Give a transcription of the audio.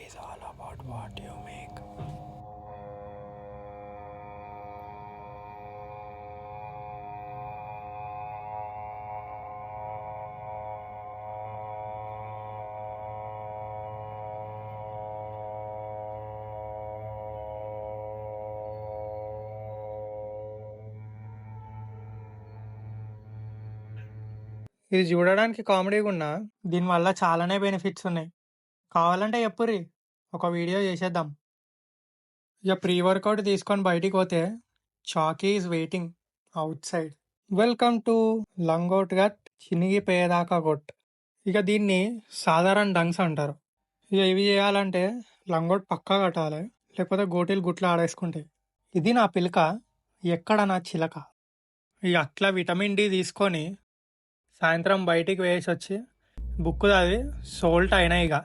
is all about what you make. ఇది చూడడానికి కామెడీగా ఉన్నా దీనివల్ల చాలానే బెనిఫిట్స్ ఉన్నాయి. కావాలంటే చెప్పుర్రి, ఒక వీడియో చేసేద్దాం. ఇక ప్రీ వర్కౌట్ తీసుకొని బయటికి పోతే Chucky is waiting outside. Welcome to langot gut చినిగిపోయేదాకా గొట్. ఇక దీన్ని సాధారణ డంగ్స్ అంటారు. ఇక ఇవి చేయాలంటే లంగోట్ పక్కా కట్టాలి, లేకపోతే గోటీలు గుట్లు ఆడేసుకుంటాయి. ఇది నా పిలక, ఎక్కడ నా చిలక. ఇక అట్లా విటమిన్ డి తీసుకొని సాయంత్రం బయటికి వేసి వచ్చి బుక్ చదివి సోల్ట్ అయినా ఇక